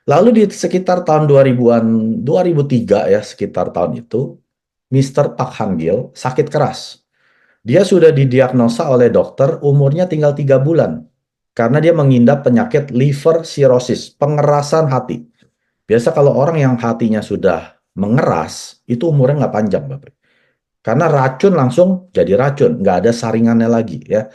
Speaker 1: Lalu di sekitar tahun 2000-an, 2003 ya, sekitar tahun itu, Mr. Park Han-gil sakit keras. Dia sudah didiagnosa oleh dokter umurnya tinggal 3 bulan karena dia mengidap penyakit liver cirrhosis, pengerasan hati. Biasa kalau orang yang hatinya sudah mengeras, itu umurnya nggak panjang, Bapak. Karena racun langsung jadi racun, nggak ada saringannya lagi ya.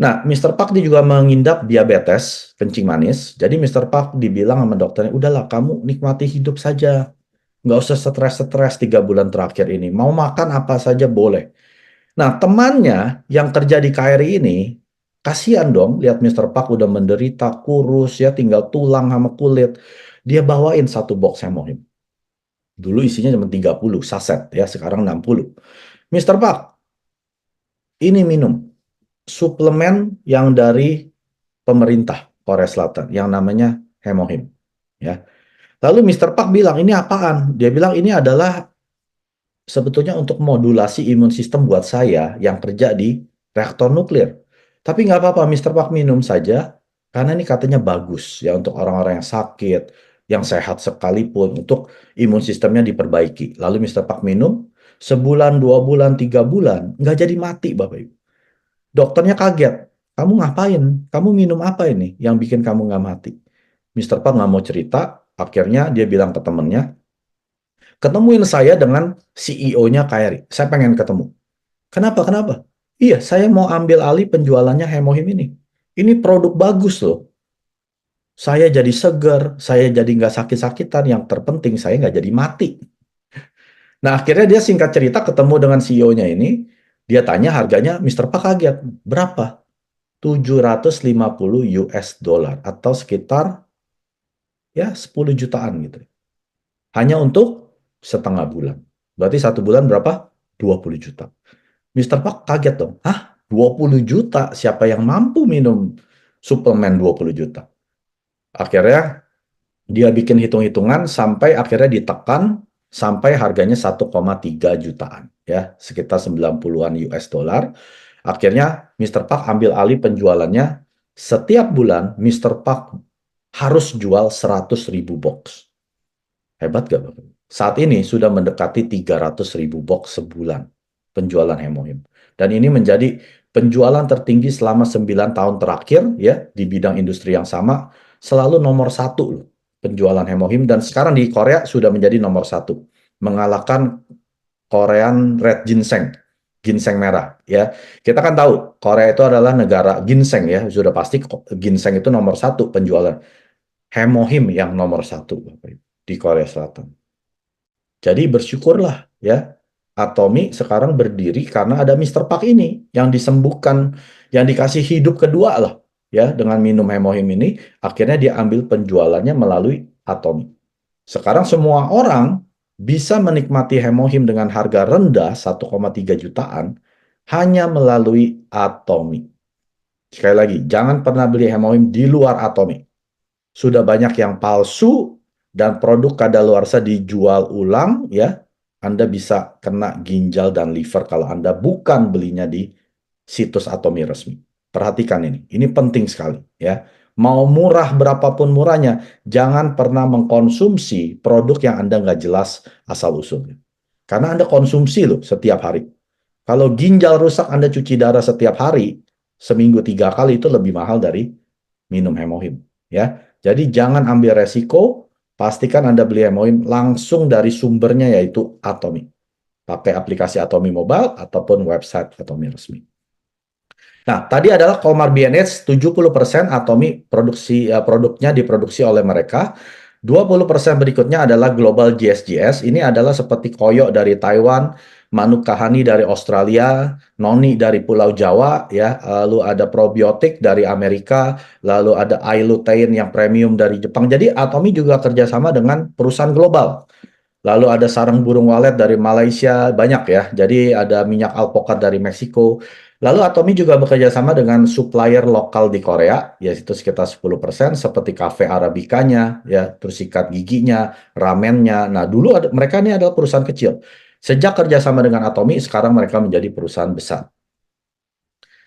Speaker 1: Nah, Mr. Park dia juga mengidap diabetes, kencing manis. Jadi Mr. Park dibilang sama dokternya, udahlah kamu nikmati hidup saja. Nggak usah stres-stres 3 bulan terakhir ini. Mau makan apa saja boleh. Nah, temannya yang kerja di KRI ini, kasihan dong lihat Mr. Park udah menderita, kurus ya, tinggal tulang sama kulit. Dia bawain satu box Hemohim. Dulu isinya cuma 30 saset ya, sekarang 60. Mr. Park, ini minum suplemen yang dari pemerintah Korea Selatan yang namanya Hemohim ya. Lalu Mister Park bilang, ini apaan? Dia bilang, ini adalah sebetulnya untuk modulasi imun sistem buat saya yang kerja di reaktor nuklir. Tapi nggak apa-apa, Mister Park minum saja, karena ini katanya bagus ya untuk orang-orang yang sakit, yang sehat sekalipun, untuk imun sistemnya diperbaiki. Lalu Mister Park minum, sebulan, 2 bulan, 3 bulan, nggak jadi mati Bapak Ibu. Dokternya kaget, kamu ngapain? Kamu minum apa ini yang bikin kamu nggak mati? Mister Park nggak mau cerita, akhirnya dia bilang ke temennya, ketemuin saya dengan CEO-nya KRI. Saya pengen ketemu. Kenapa? Kenapa? Iya, saya mau ambil alih penjualannya Hemohim ini. Ini produk bagus loh. Saya jadi seger, saya jadi nggak sakit-sakitan. Yang terpenting saya nggak jadi mati. Nah, akhirnya dia singkat cerita ketemu dengan CEO-nya ini. Dia tanya harganya, Mister Pak kaget. Berapa? 750 US dollar atau sekitar ya 10 jutaan gitu. Hanya untuk setengah bulan. Berarti 1 bulan berapa? 20 juta. Mister Park kaget dong. Hah? 20 juta? Siapa yang mampu minum suplemen 20 juta? Akhirnya dia bikin hitung-hitungan sampai akhirnya ditekan sampai harganya 1,3 jutaan. Ya, sekitar 90-an US dollar. Akhirnya Mister Park ambil alih penjualannya. Setiap bulan Mister Park harus jual 100.000 box. Hebat gak Bapak? Saat ini sudah mendekati 300.000 box sebulan penjualan Hemohim. Dan ini menjadi penjualan tertinggi selama 9 tahun terakhir ya di bidang industri yang sama, selalu nomor satu loh penjualan Hemohim, dan sekarang di Korea sudah menjadi nomor satu, mengalahkan Korean Red Ginseng, ginseng merah ya. Kita kan tahu Korea itu adalah negara ginseng ya, sudah pasti ginseng itu nomor satu penjualan. Hemohim yang nomor satu Bapak Ibu, di Korea Selatan. Jadi bersyukurlah ya, Atomi sekarang berdiri karena ada Mister Park ini yang disembuhkan, yang dikasih hidup kedua lah ya dengan minum Hemohim ini. Akhirnya dia ambil penjualannya melalui Atomi. Sekarang semua orang bisa menikmati Hemohim dengan harga rendah 1,3 jutaan hanya melalui Atomi. Sekali lagi, jangan pernah beli Hemohim di luar Atomi. Sudah banyak yang palsu dan produk kadaluarsa dijual ulang ya. Anda bisa kena ginjal dan liver kalau Anda bukan belinya di situs Atomi resmi. Perhatikan ini. Ini penting sekali ya. Mau murah berapapun murahnya, jangan pernah mengkonsumsi produk yang Anda nggak jelas asal-usulnya. Karena Anda konsumsi loh setiap hari. Kalau ginjal rusak Anda cuci darah setiap hari, seminggu 3 kali itu lebih mahal dari minum Hemohim. Ya, jadi jangan ambil resiko, pastikan Anda beli Hemohim langsung dari sumbernya yaitu Atomi. Pakai aplikasi Atomi Mobile ataupun website Atomi resmi. Nah, tadi adalah Colmar BNH, 70% Atomi produknya diproduksi oleh mereka. 20% berikutnya adalah Global GSGS. Ini adalah seperti koyo dari Taiwan, Manuk Kahani dari Australia, Noni dari Pulau Jawa, ya. Lalu ada probiotik dari Amerika, lalu ada iLutein yang premium dari Jepang. Jadi Atomi juga kerjasama dengan perusahaan global. Lalu ada sarang burung walet dari Malaysia, banyak ya. Jadi ada minyak alpukat dari Meksiko. Lalu Atomi juga bekerja sama dengan supplier lokal di Korea, yaitu sekitar 10%, seperti kafe Arabikanya, ya, terus sikat giginya, ramennya. Nah, dulu mereka ini adalah perusahaan kecil. Sejak kerjasama dengan Atomi, sekarang mereka menjadi perusahaan besar.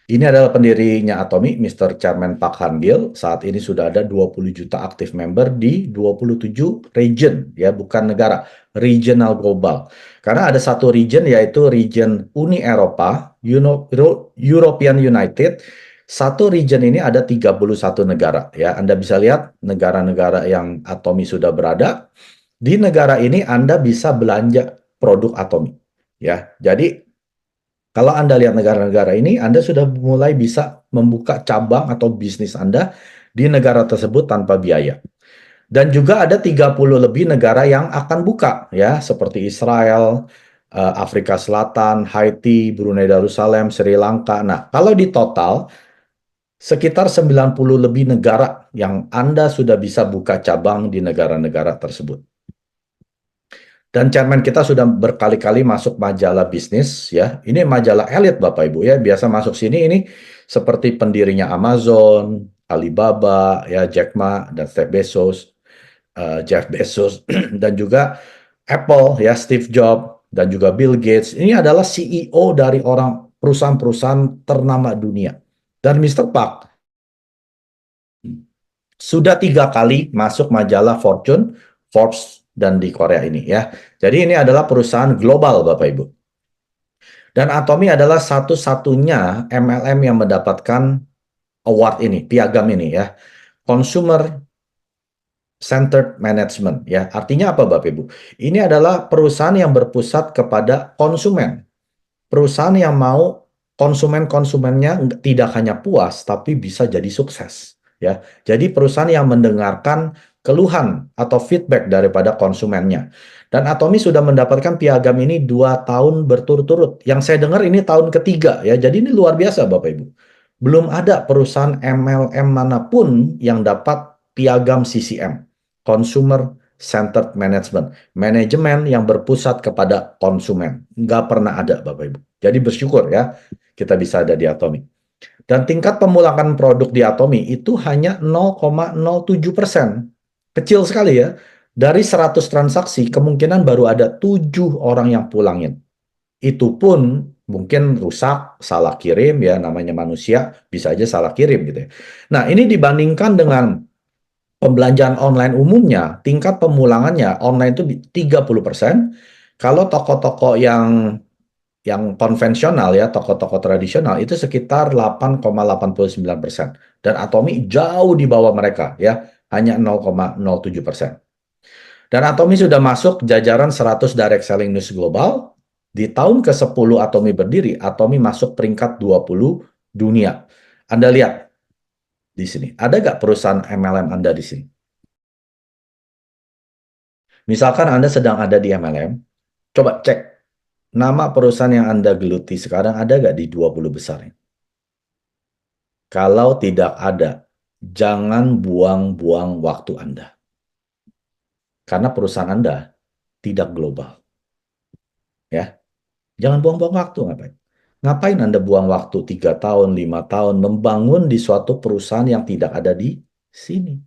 Speaker 1: Ini adalah pendirinya Atomi, Mr. Chairman Park Han-gil. Saat ini sudah ada 20 juta aktif member di 27 region, ya, bukan negara, regional global. Karena ada satu region, yaitu region Uni Eropa, European United. Satu region ini ada 31 negara, ya. Anda bisa lihat negara-negara yang Atomi sudah berada. Di negara ini Anda bisa belanja produk Atomi, ya. Jadi kalau Anda lihat negara-negara ini, Anda sudah mulai bisa membuka cabang atau bisnis Anda di negara tersebut tanpa biaya. Dan juga ada 30 lebih negara yang akan buka, ya, seperti Israel, Afrika Selatan, Haiti, Brunei Darussalam, Sri Lanka. Nah, kalau di total, sekitar 90 lebih negara yang Anda sudah bisa buka cabang di negara-negara tersebut. Dan chairman kita sudah berkali-kali masuk majalah bisnis, ya. Ini majalah elit Bapak Ibu ya. Biasa masuk sini ini seperti pendirinya Amazon, Alibaba, ya, Jack Ma dan Jeff Bezos. Jeff Bezos dan juga Apple ya, Steve Jobs dan juga Bill Gates. Ini adalah CEO dari orang perusahaan-perusahaan ternama dunia. Dan Mr. Park sudah 3 kali masuk majalah Fortune, Forbes, dan di Korea ini ya. Jadi ini adalah perusahaan global Bapak Ibu. Dan Atomy adalah satu-satunya MLM yang mendapatkan award ini, piagam ini ya. Consumer Centered Management ya. Artinya apa Bapak Ibu? Ini adalah perusahaan yang berpusat kepada konsumen. Perusahaan yang mau konsumen-konsumennya tidak hanya puas tapi bisa jadi sukses ya. Jadi perusahaan yang mendengarkan keluhan atau feedback daripada konsumennya. Dan Atomy sudah mendapatkan piagam ini 2 tahun berturut-turut. Yang saya dengar ini tahun ketiga ya. Jadi ini luar biasa Bapak Ibu. Belum ada perusahaan MLM manapun yang dapat piagam CCM, Consumer Centered Management, manajemen yang berpusat kepada konsumen. Nggak pernah ada, Bapak Ibu. Jadi bersyukur ya, kita bisa ada di Atomy. Dan tingkat pemulangan produk di Atomy itu hanya 0,07%. Kecil sekali ya. Dari 100 transaksi, kemungkinan baru ada 7 orang yang pulangin. Itu pun mungkin rusak, salah kirim ya, namanya manusia, bisa aja salah kirim gitu ya. Nah, ini dibandingkan dengan pembelanjaan online umumnya, tingkat pemulangannya online itu 30%. Kalau toko-toko yang konvensional ya, toko-toko tradisional itu sekitar 8,89%. Dan Atomy jauh di bawah mereka ya, hanya 0,07%. Dan Atomy sudah masuk jajaran 100 direct selling news global. Di tahun ke-10 Atomy berdiri, Atomy masuk peringkat 20 dunia. Anda lihat di sini, ada nggak perusahaan MLM Anda di sini? Misalkan Anda sedang ada di MLM, coba cek nama perusahaan yang Anda geluti sekarang ada nggak di 20 besar ini? Kalau tidak ada, jangan buang-buang waktu Anda. Karena perusahaan Anda tidak global. Ya, jangan buang-buang waktu. Ngapain Anda buang waktu 3 tahun, 5 tahun membangun di suatu perusahaan yang tidak ada di sini?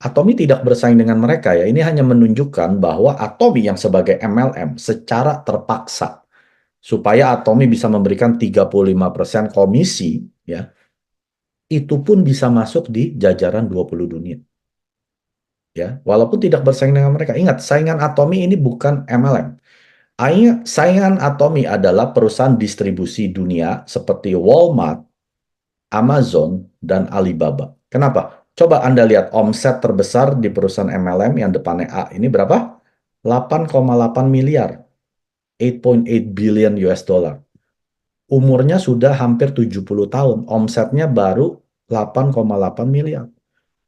Speaker 1: Atomy tidak bersaing dengan mereka ya. Ini hanya menunjukkan bahwa Atomy yang sebagai MLM secara terpaksa supaya Atomy bisa memberikan 35% komisi ya. Itu pun bisa masuk di jajaran 20 dunia. Ya, walaupun tidak bersaing dengan mereka. Ingat, saingan Atomy ini bukan MLM. Saingan Atomy adalah perusahaan distribusi dunia seperti Walmart, Amazon, dan Alibaba. Kenapa? Coba Anda lihat omset terbesar di perusahaan MLM yang depannya A. Ini berapa? 8,8 miliar. 8,8 billion US dollar. Umurnya sudah hampir 70 tahun. Omsetnya baru 8,8 miliar.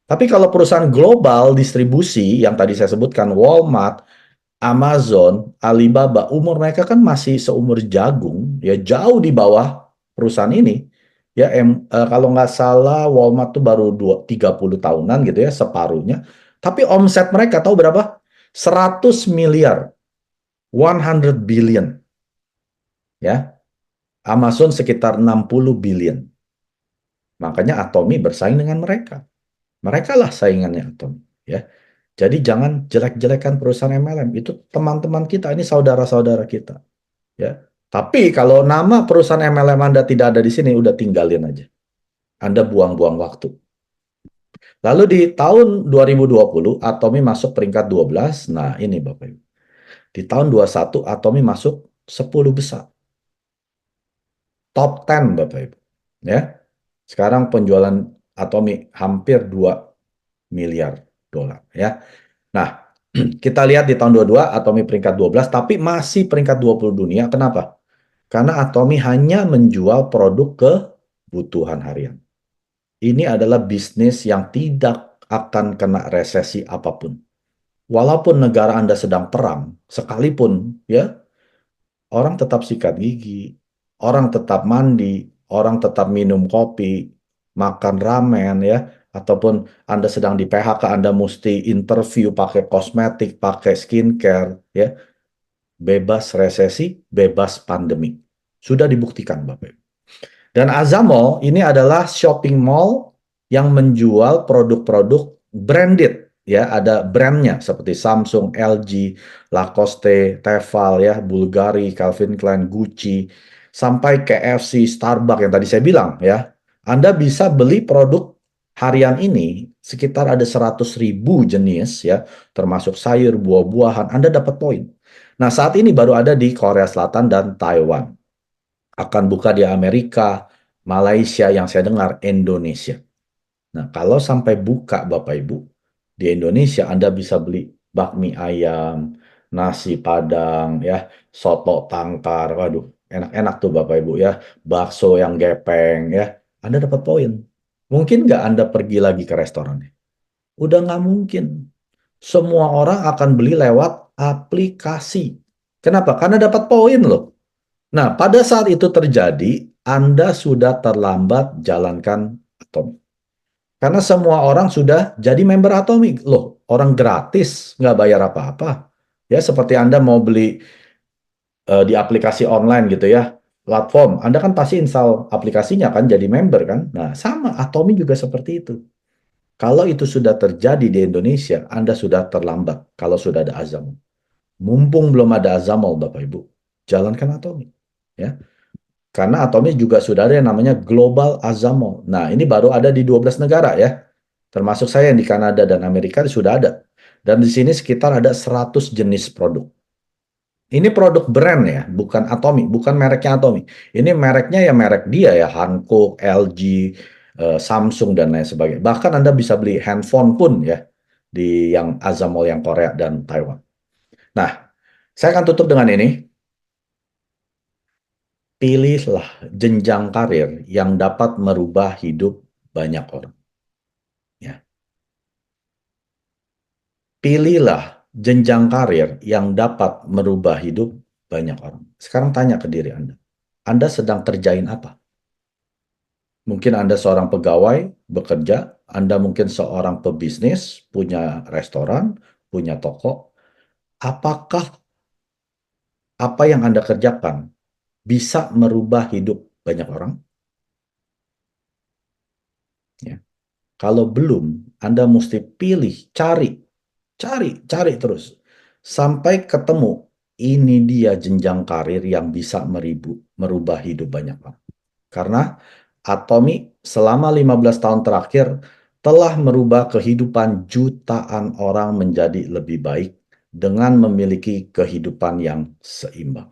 Speaker 1: Tapi kalau perusahaan global distribusi yang tadi saya sebutkan, Walmart, Amazon, Alibaba, umur mereka kan masih seumur jagung, ya jauh di bawah perusahaan ini. Ya, kalau nggak salah Walmart tuh baru 30 tahunan gitu ya, separuhnya. Tapi omset mereka tahu berapa? 100 miliar, 100 billion. Ya, Amazon sekitar 60 billion. Makanya Atomy bersaing dengan mereka. Mereka lah saingannya Atomy. Ya. Jadi jangan jelek-jelekan perusahaan MLM. Itu teman-teman kita, ini saudara-saudara kita. Ya. Tapi kalau nama perusahaan MLM Anda tidak ada di sini, udah tinggalin aja. Anda buang-buang waktu. Lalu di tahun 2020, Atomy masuk peringkat 12. Nah, ini Bapak Ibu. Di tahun 21, Atomy masuk 10 besar. Top 10, Bapak Ibu. Ya. Sekarang penjualan Atomy hampir 2 miliar dolar. Ya. Nah, kita lihat di tahun 22, Atomy peringkat 12, tapi masih peringkat 20 dunia. Kenapa? Karena Atomy hanya menjual produk kebutuhan harian. Ini adalah bisnis yang tidak akan kena resesi apapun. Walaupun negara Anda sedang perang, sekalipun ya, orang tetap sikat gigi, orang tetap mandi, orang tetap minum kopi, makan ramen ya, ataupun Anda sedang di PHK, Anda mesti interview pakai kosmetik, pakai skincare ya, bebas resesi, bebas pandemi. Sudah dibuktikan Bapak. Dan Azamall ini adalah shopping mall yang menjual produk-produk branded ya, ada brandnya seperti Samsung, LG, Lacoste, Tefal, ya, Bulgari, Calvin Klein, Gucci, sampai KFC, Starbucks yang tadi saya bilang, ya. Anda bisa beli produk harian ini sekitar ada 100.000 jenis, ya, termasuk sayur, buah-buahan. Anda dapat poin. Nah, saat ini baru ada di Korea Selatan dan Taiwan. Akan buka di Amerika, Malaysia, yang saya dengar Indonesia. Nah, kalau sampai buka Bapak Ibu, di Indonesia Anda bisa beli bakmi ayam, nasi Padang, ya, soto tangkar, waduh, enak-enak tuh Bapak Ibu ya, bakso yang gepeng, ya, Anda dapat poin. Mungkin nggak Anda pergi lagi ke restorannya? Udah nggak mungkin. Semua orang akan beli lewat aplikasi. Kenapa? Karena dapat poin loh. Nah, pada saat itu terjadi, Anda sudah terlambat jalankan atom. Karena semua orang sudah jadi member Atomic. Loh, orang gratis, nggak bayar apa-apa. Ya, seperti Anda mau beli di aplikasi online gitu ya, platform. Anda kan pasti install aplikasinya kan, jadi member kan. Nah, sama, Atomic juga seperti itu. Kalau itu sudah terjadi di Indonesia, Anda sudah terlambat kalau sudah ada Azamul. Mumpung belum ada Azamul, Bapak Ibu, jalankan Atomic. Ya. Karena Atomic juga sudah ada yang namanya Global Azamol. Nah, ini baru ada di 12 negara ya. Termasuk saya yang di Kanada dan Amerika sudah ada. Dan di sini sekitar ada 100 jenis produk. Ini produk brand ya, bukan Atomic, bukan mereknya Atomic. Ini mereknya ya merek dia ya, Hankook, LG, Samsung, dan lain sebagainya. Bahkan Anda bisa beli handphone pun ya, di yang Azamol yang Korea dan Taiwan. Nah, saya akan tutup dengan ini. Pilihlah jenjang karir yang dapat merubah hidup banyak orang. Ya. Pilihlah jenjang karir yang dapat merubah hidup banyak orang. Sekarang tanya ke diri Anda. Anda sedang kerjain apa? Mungkin Anda seorang pegawai, bekerja. Anda mungkin seorang pebisnis, punya restoran, punya toko. Apakah apa yang Anda kerjakan bisa merubah hidup banyak orang? Ya. Kalau belum, Anda mesti pilih, cari terus. Sampai ketemu, ini dia jenjang karir yang bisa merubah hidup banyak orang. Karena Atomi selama 15 tahun terakhir telah merubah kehidupan jutaan orang menjadi lebih baik dengan memiliki kehidupan yang seimbang.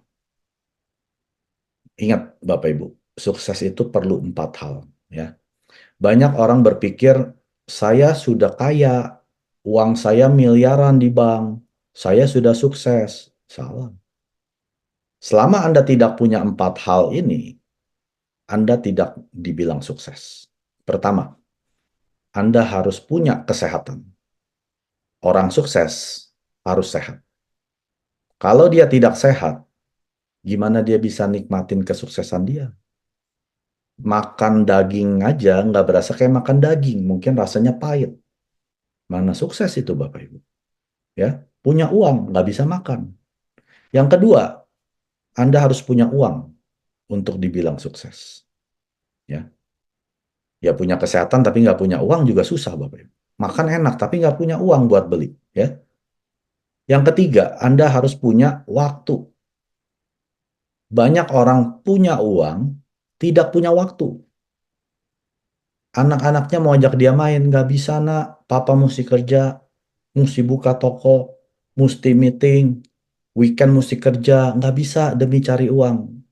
Speaker 1: Ingat Bapak Ibu, sukses itu perlu 4 hal. Ya. Banyak orang berpikir, saya sudah kaya, uang saya miliaran di bank, saya sudah sukses. Salah. Selama Anda tidak punya 4 hal ini, Anda tidak dibilang sukses. Pertama, Anda harus punya kesehatan. Orang sukses harus sehat. Kalau dia tidak sehat, gimana dia bisa nikmatin kesuksesan dia? Makan daging aja nggak berasa kayak makan daging, mungkin rasanya pahit. Mana sukses itu Bapak Ibu? Ya, punya uang nggak bisa makan. Yang kedua, Anda harus punya uang untuk dibilang sukses. Ya, ya punya kesehatan tapi nggak punya uang juga susah Bapak Ibu. Makan enak tapi nggak punya uang buat beli. Ya. Yang ketiga, Anda harus punya waktu. Banyak orang punya uang, tidak punya waktu. Anak-anaknya mau ajak dia main, nggak bisa nak. Papa mesti kerja, mesti buka toko, mesti meeting, weekend mesti kerja, nggak bisa demi cari uang.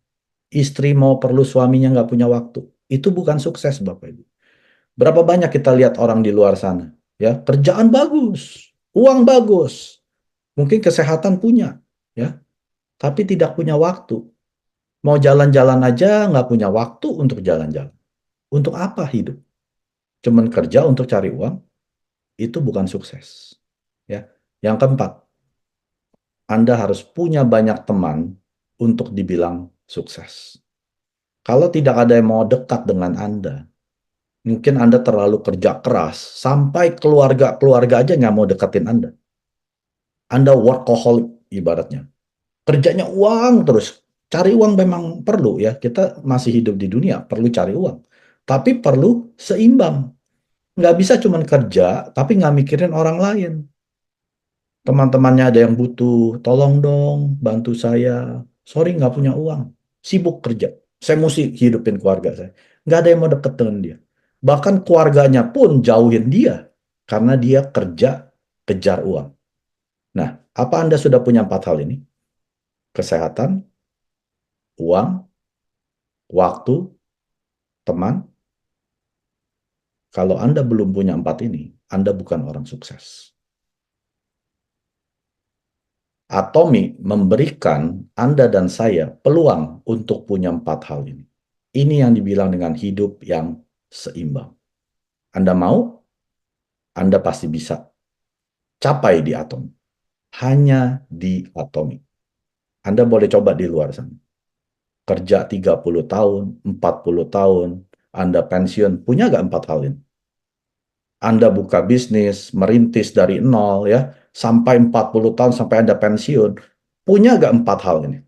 Speaker 1: Istri mau perlu suaminya nggak punya waktu. Itu bukan sukses Bapak Ibu. Berapa banyak kita lihat orang di luar sana, ya kerjaan bagus, uang bagus, mungkin kesehatan punya, ya, tapi tidak punya waktu. Mau jalan-jalan aja nggak punya waktu untuk jalan-jalan. Untuk apa hidup? Cuman kerja untuk cari uang, itu bukan sukses. Ya. Yang keempat, Anda harus punya banyak teman untuk dibilang sukses. Kalau tidak ada yang mau dekat dengan Anda, mungkin Anda terlalu kerja keras, sampai keluarga aja nggak mau deketin Anda. Anda workaholic ibaratnya. Kerjanya uang terus. Cari uang memang perlu ya. Kita masih hidup di dunia, perlu cari uang. Tapi perlu seimbang. Nggak bisa cuma kerja, tapi nggak mikirin orang lain. Teman-temannya ada yang butuh, tolong dong, bantu saya. Sorry, nggak punya uang. Sibuk kerja. Saya mesti hidupin keluarga saya. Nggak ada yang mau deket dengan dia. Bahkan keluarganya pun jauhin dia. Karena dia kerja, kejar uang. Nah, apa Anda sudah punya 4 hal ini? Kesehatan, uang, waktu, teman. Kalau Anda belum punya 4 ini, Anda bukan orang sukses. Atomi memberikan Anda dan saya peluang untuk punya 4 hal ini. Ini yang dibilang dengan hidup yang seimbang. Anda mau, Anda pasti bisa capai di Atomi. Hanya di Atomi. Anda boleh coba di luar sana. Kerja 30 tahun, 40 tahun, Anda pensiun, punya nggak 4 hal ini? Anda buka bisnis, merintis dari nol ya, sampai 40 tahun sampai Anda pensiun, punya nggak 4 hal ini?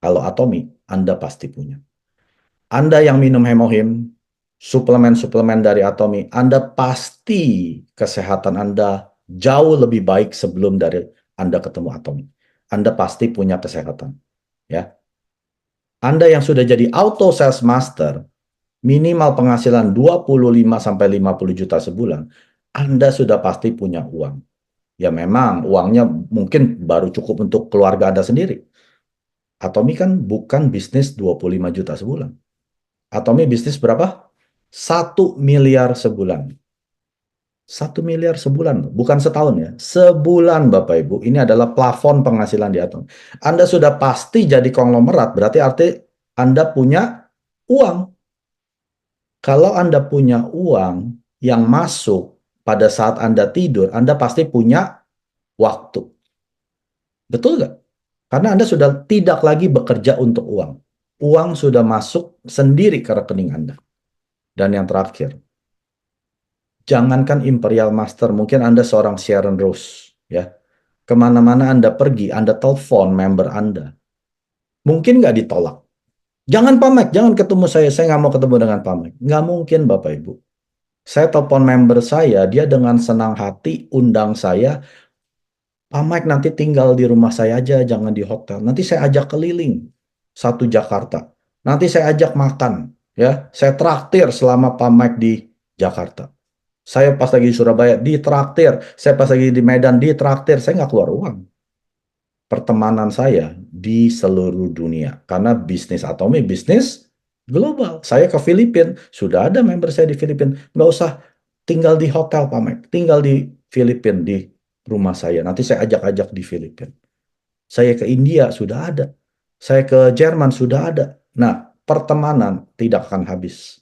Speaker 1: Kalau Atomi, Anda pasti punya. Anda yang minum hemohim, suplemen-suplemen dari Atomi, Anda pasti kesehatan Anda jauh lebih baik sebelum dari Anda ketemu Atomi. Anda pasti punya kesehatan, ya. Anda yang sudah jadi auto sales master, minimal penghasilan 25 sampai 50 juta sebulan, Anda sudah pasti punya uang. Ya memang uangnya mungkin baru cukup untuk keluarga Anda sendiri. Atomi kan bukan bisnis 25 juta sebulan. Atomi bisnis berapa? 1 miliar sebulan. 1 miliar sebulan, bukan setahun ya. Sebulan Bapak Ibu, ini adalah plafon penghasilan di Atomi. Anda sudah pasti jadi konglomerat, berarti arti Anda punya uang. Kalau Anda punya uang yang masuk pada saat Anda tidur, Anda pasti punya waktu. Betul nggak? Karena Anda sudah tidak lagi bekerja untuk uang. Uang sudah masuk sendiri ke rekening Anda. Dan yang terakhir, jangankan Imperial Master, mungkin Anda seorang Sharon Rose, ya. Kemana-mana Anda pergi, Anda telepon member Anda. Mungkin nggak ditolak. Jangan Pak Mike, jangan ketemu saya nggak mau ketemu dengan Pak Mike. Nggak mungkin Bapak Ibu. Saya telepon member saya, dia dengan senang hati undang saya, Pak Mike nanti tinggal di rumah saya aja, jangan di hotel. Nanti saya ajak keliling satu Jakarta. Nanti saya ajak makan, ya. Saya traktir selama Pak Mike di Jakarta. Saya pas lagi di Surabaya ditraktir, saya pas lagi di Medan ditraktir, saya nggak keluar uang. Pertemanan saya di seluruh dunia karena bisnis Atomi bisnis global. Saya ke Filipina, sudah ada member saya di Filipina, nggak usah tinggal di hotel Pak Mike, tinggal di Filipina di rumah saya. Nanti saya ajak-ajak di Filipina. Saya ke India sudah ada, saya ke Jerman sudah ada. Nah, pertemanan tidak akan habis.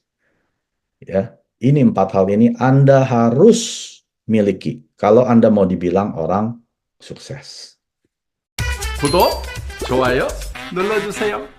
Speaker 1: Ya, ini 4 hal ini Anda harus miliki kalau Anda mau dibilang orang sukses.
Speaker 3: 구독, 좋아요 눌러주세요.